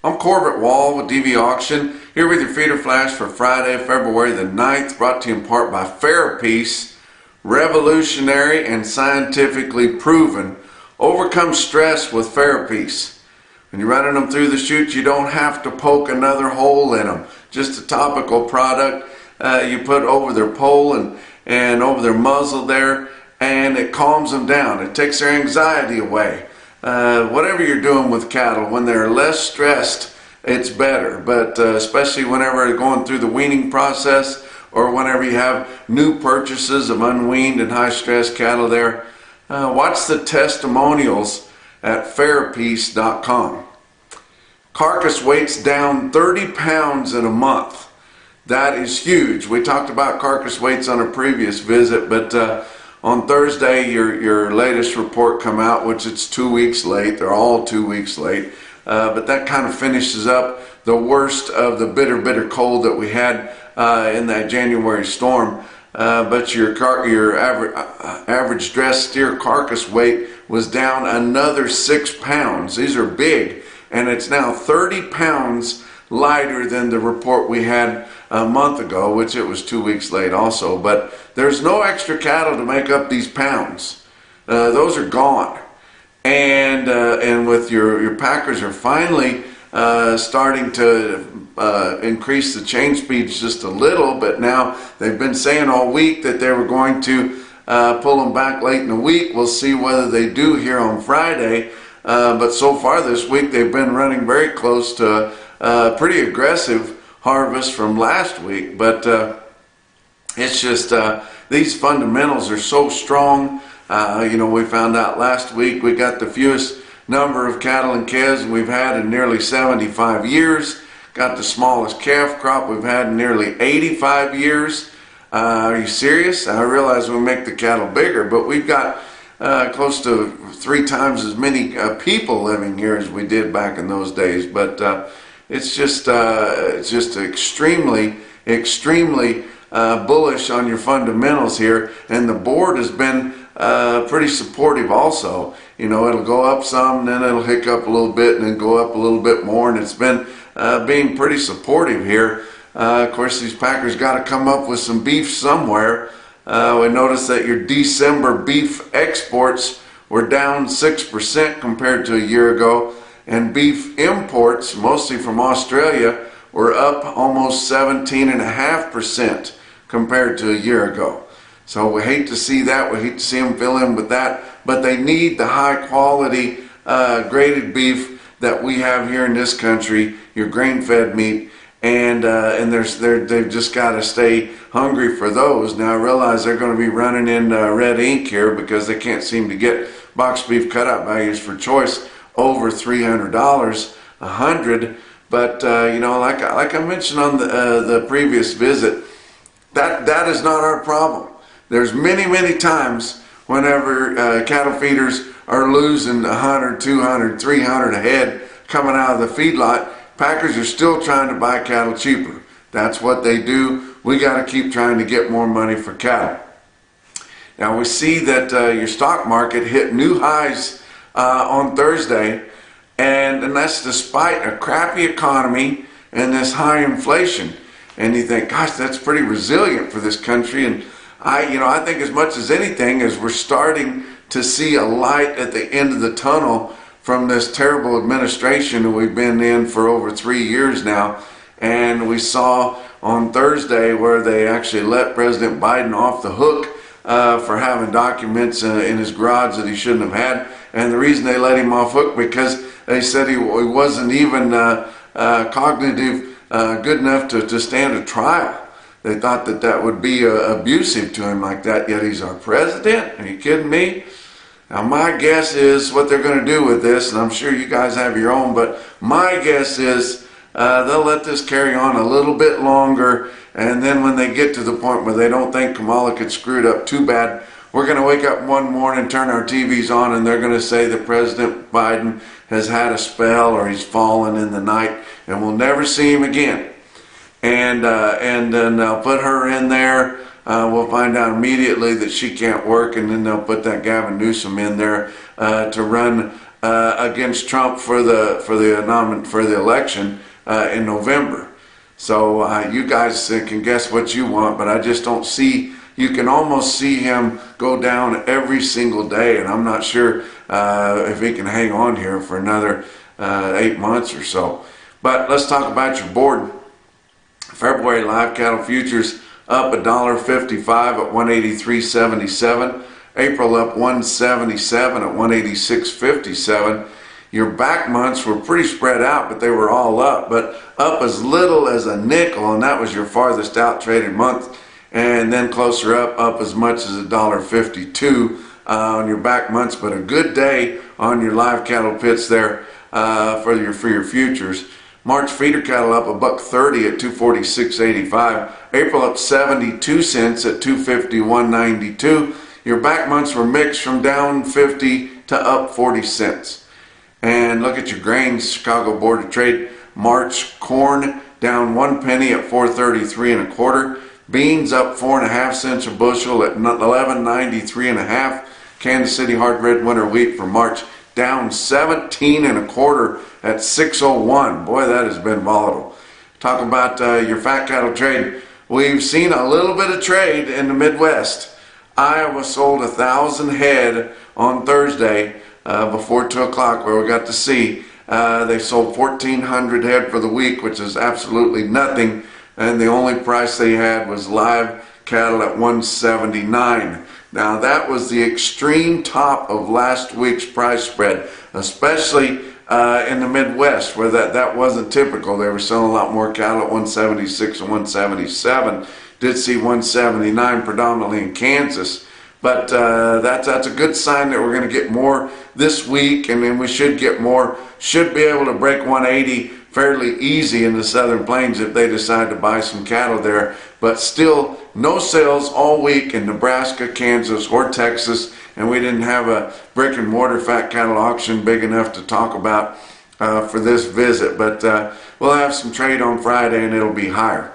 I'm Corbett Wall with DVAuction, here with your feeder flash for Friday, February the 9th, brought to you in part by Fairpiece. Revolutionary and scientifically proven. Overcome stress with Fairpiece. When you're running them through the chute, you don't have to poke another hole in them. Just a topical product you put over their pole and over their muzzle there, and it calms them down. It takes their anxiety away. Whatever you're doing with cattle, when they're less stressed, it's better. But especially whenever they're going through the weaning process, or whenever you have new purchases of unweaned and high-stress cattle there, watch the testimonials at fairpiece.com. Carcass weight's down 30 pounds in a month. That is huge. We talked about carcass weights on a previous visit, but on Thursday, your latest report come out, which it's 2 weeks late. They're all 2 weeks late. But that kind of finishes up the worst of the bitter cold that we had in that January storm. But your average dressed steer carcass weight was down another 6 pounds. These are big, and it's now 30 pounds lighter than the report we had a month ago, which it was 2 weeks late also. But there's no extra cattle to make up these pounds. Those are gone. And with your packers are finally starting to increase the change speeds just a little, but now they've been saying all week that they were going to pull them back late in the week. We'll see whether they do here on Friday. But so far this week they've been running very close to pretty aggressive harvest from last week. But it's just these fundamentals are so strong. We found out last week we got the fewest number of cattle and calves we've had in nearly 75 years. Got the smallest calf crop we've had in nearly 85 years. Are you serious? I realize we make the cattle bigger, but we've got close to 3 times as many people living here as we did back in those days. But it's just extremely bullish on your fundamentals here, and the board has been pretty supportive also. It'll go up some, then it'll hiccup a little bit, and then go up a little bit more, and it's been being pretty supportive here. Of course, these packers got to come up with some beef somewhere. We noticed that your December beef exports were down 6% compared to a year ago, and beef imports, mostly from Australia, were up almost 17.5% compared to a year ago. So we hate to see that. We hate to see them fill in with that. But they need the high quality graded beef that we have here in this country, your grain-fed meat, and they've just got to stay hungry for those. Now I realize they're going to be running in red ink here because they can't seem to get box beef cutout values for choice over $300 a hundred. But like I mentioned on the previous visit, that is not our problem. There's many times whenever cattle feeders are losing 100, 200, 300 a head coming out of the feedlot, packers are still trying to buy cattle cheaper. That's what they do. We got to keep trying to get more money for cattle. Now we see that your stock market hit new highs on Thursday, and that's despite a crappy economy and this high inflation. And you think, gosh, that's pretty resilient for this country. And I think as much as anything is we're starting to see a light at the end of the tunnel from this terrible administration that we've been in for over 3 years now. And we saw on Thursday where they actually let President Biden off the hook for having documents in his garage that he shouldn't have had. And the reason they let him off hook because they said he wasn't even cognitive good enough to stand a trial. They thought that would be abusive to him like that, yet he's our president? Are you kidding me? Now my guess is what they're going to do with this, and I'm sure you guys have your own, but my guess is they'll let this carry on a little bit longer, and then when they get to the point where they don't think Kamala could screw it up too bad, we're going to wake up one morning, turn our TVs on, and they're going to say that President Biden has had a spell or he's fallen in the night, and we'll never see him again. And then they'll put her in there. We'll find out immediately that she can't work, and then they'll put that Gavin Newsom in there to run against Trump for the election in November. So you guys can guess what you want, but I just don't see. You can almost see him go down every single day, and I'm not sure if he can hang on here for another 8 months or so. But let's talk about your board. February live cattle futures up $1.55 at 183.77. April up 177 at 186.57. Your back months were pretty spread out, but they were all up, but up as little as a nickel, and that was your farthest out traded month. And then closer up as much as $1.52 on your back months, but a good day on your live cattle pits there for your futures. March feeder cattle up $1.30 at 246.85. April up 72 cents at 251.92. Your back months were mixed from down 50 to up 40 cents. And look at your grains. Chicago Board of Trade. March corn down 1 penny at 4.33 1/4. Beans up 4.5 cents a bushel at 11.93 1/2. Kansas City hard red winter wheat for March down 17 1/4 at 6.01. Boy, that has been volatile. Talk about your fat cattle trade. We've seen a little bit of trade in the Midwest. Iowa sold 1,000 head on Thursday before 2 o'clock, where we got to see. They sold 1,400 head for the week, which is absolutely nothing. And the only price they had was live cattle at 179. Now that was the extreme top of last week's price spread, especially in the Midwest, where that wasn't typical. They were selling a lot more cattle at 176 and 177. Did see 179 predominantly in Kansas. But that's a good sign that we're going to get more this week, and then we should get more. Should be able to break 180 fairly easy in the Southern Plains if they decide to buy some cattle there. But still, no sales all week in Nebraska, Kansas, or Texas, and we didn't have a brick and mortar fat cattle auction big enough to talk about for this visit. But we'll have some trade on Friday, and it'll be higher.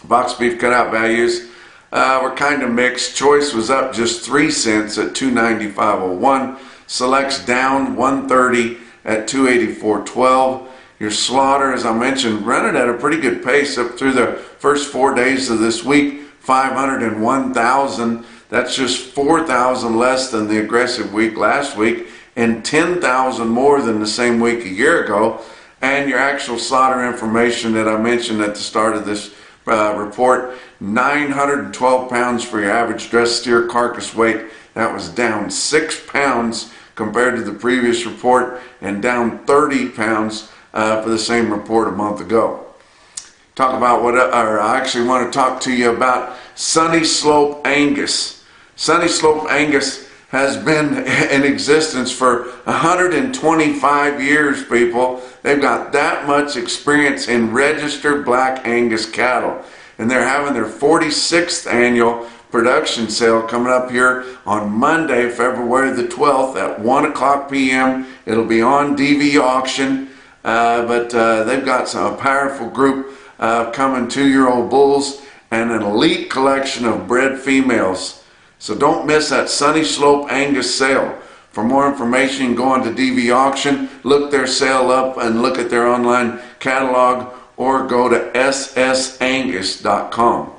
Box beef cutout values were kind of mixed. Choice was up just 3 cents at 295.01. Select's down 130 at 284.12. Your slaughter, as I mentioned, running at a pretty good pace up through the first 4 days of this week. 501,000. That's just 4,000 less than the aggressive week last week, and 10,000 more than the same week a year ago. And your actual slaughter information that I mentioned at the start of this report, 912 pounds for your average dressed steer carcass weight. That was down 6 pounds compared to the previous report, and down 30 pounds for the same report a month ago. Talk about I actually want to talk to you about Sunny Slope Angus. Sunny Slope Angus has been in existence for 125 years, people. They've got that much experience in registered black Angus cattle. And they're having their 46th annual production sale coming up here on Monday, February the 12th at 1 o'clock p.m. It'll be on DVAuction. But they've got a powerful group of coming 2-year-old bulls and an elite collection of bred females. So don't miss that Sunny Slope Angus sale. For more information, you can go on to DVAuction, look their sale up, and look at their online catalog, or go to ssangus.com.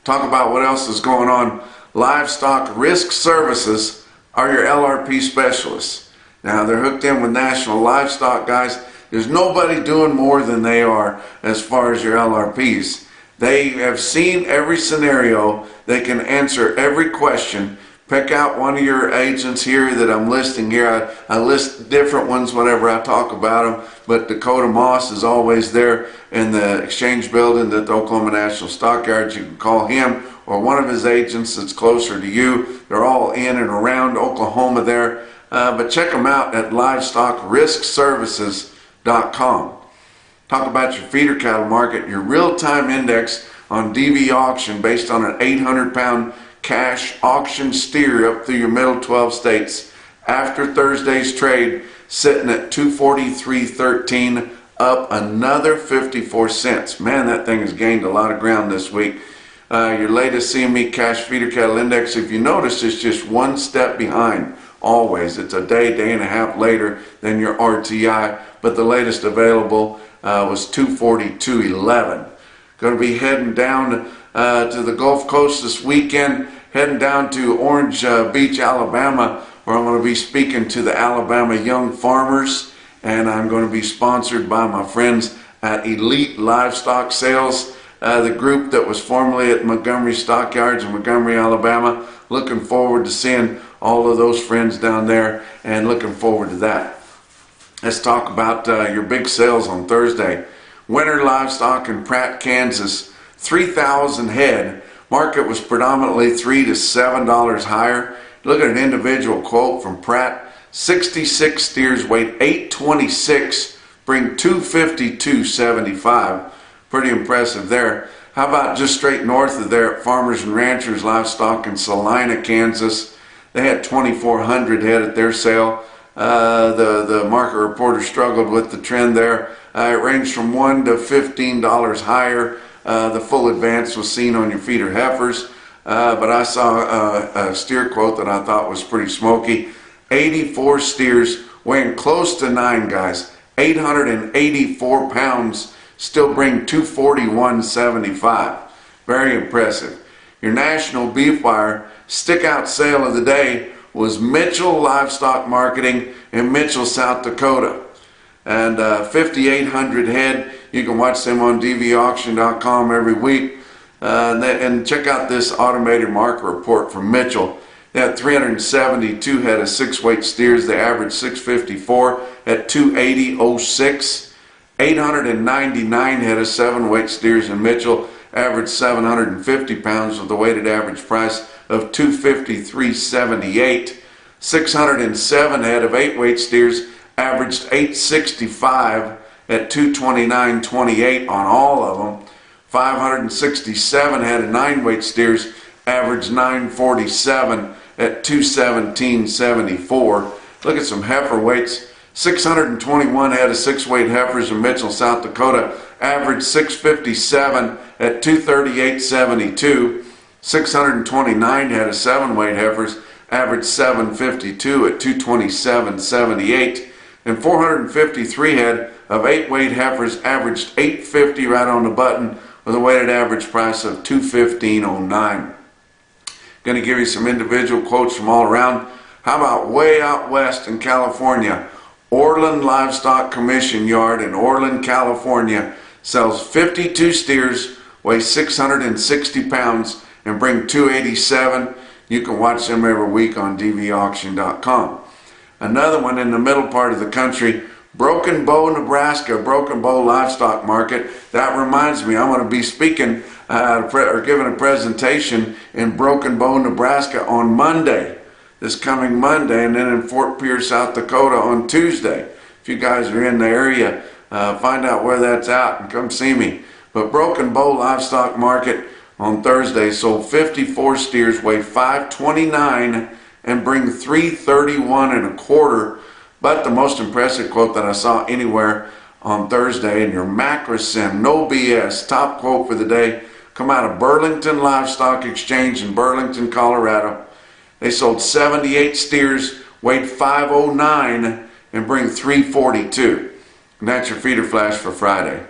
Talk about what else is going on. Livestock Risk Services are your LRP specialists. Now, they're hooked in with National Livestock, guys. There's nobody doing more than they are as far as your LRPs. They have seen every scenario. They can answer every question. Pick out one of your agents here that I'm listing here. I list different ones whenever I talk about them, but Dakota Moss is always there in the exchange building at the Oklahoma National Stockyards. You can call him or one of his agents that's closer to you. They're all in and around Oklahoma there. But check them out at LivestockRiskServices.com. Talk about your feeder cattle market, your real-time index on DVAuction based on an 800-pound cash auction steer up through your middle 12 states. After Thursday's trade, sitting at 243.13, up another 54 cents. Man, that thing has gained a lot of ground this week. Your latest CME cash feeder cattle index, if you notice, is just one step behind. always. It's a day and a half later than your RTI, but the latest available was 242.11. Going to be heading down to the Gulf Coast this weekend, heading down to Orange Beach, Alabama, where I'm going to be speaking to the Alabama young farmers, and I'm going to be sponsored by my friends at Elite Livestock Sales, the group that was formerly at Montgomery Stockyards in Montgomery, Alabama. Looking forward to seeing all of those friends down there, and looking forward to that. Let's talk about your big sales on Thursday. Winter livestock in Pratt, Kansas, 3,000 head. Market was predominantly $3 to $7 higher. Look at an individual quote from Pratt. 66 steers weighed 826, bring 252.75. Pretty impressive there. How about just straight north of there at Farmers and Ranchers Livestock in Salina, Kansas? They had 2,400 head at their sale. The market reporter struggled with the trend there. It ranged from $1 to $15 higher. The full advance was seen on your feeder heifers. But I saw a steer quote that I thought was pretty smoky. 84 steers weighing close to 9, guys. 884 pounds, still bring 241.75. Very impressive. Your NationalBeefWire stick out sale of the day was Mitchell Livestock Marketing in Mitchell, South Dakota. And 5,800 head. You can watch them on DVAuction.com every week. And check out this automated market report from Mitchell. They had 372 head of 6-weight steers. They averaged 654 at 280.06. 899 head of 7-weight steers in Mitchell averaged 750 pounds with a weighted average price of 253.78. 607 head of 8-weight steers averaged 865 at 229.28 on all of them. 567 head of 9-weight steers averaged 947 at 217.74. Look at some heifer weights. 621 head of 6-weight heifers in Mitchell, South Dakota averaged 657 at 238.72. 629 head of 7-weight heifers averaged 752 at 227.78. And 453 head of 8-weight heifers averaged 850 right on the button with a weighted average price of 215.09. Going to give you some individual quotes from all around. How about way out west in California? Orland Livestock Commission Yard in Orland, California sells 52 steers, weigh 660 pounds, and bring 287. You can watch them every week on DVAuction.com. Another one in the middle part of the country, Broken Bow, Nebraska, Broken Bow Livestock Market. That reminds me, I'm going to be speaking or giving a presentation in Broken Bow, Nebraska on Monday, this coming Monday, and then in Fort Pierce, South Dakota on Tuesday. If you guys are in the area, find out where that's at and come see me. But Broken Bow Livestock Market on Thursday sold 54 steers, weigh 529 and bring 331.25. But the most impressive quote that I saw anywhere on Thursday in your Macrosim, no BS, top quote for the day, come out of Burlington Livestock Exchange in Burlington, Colorado. They sold 78 steers, weighed 509 and bring 342. And that's your feeder flash for Friday.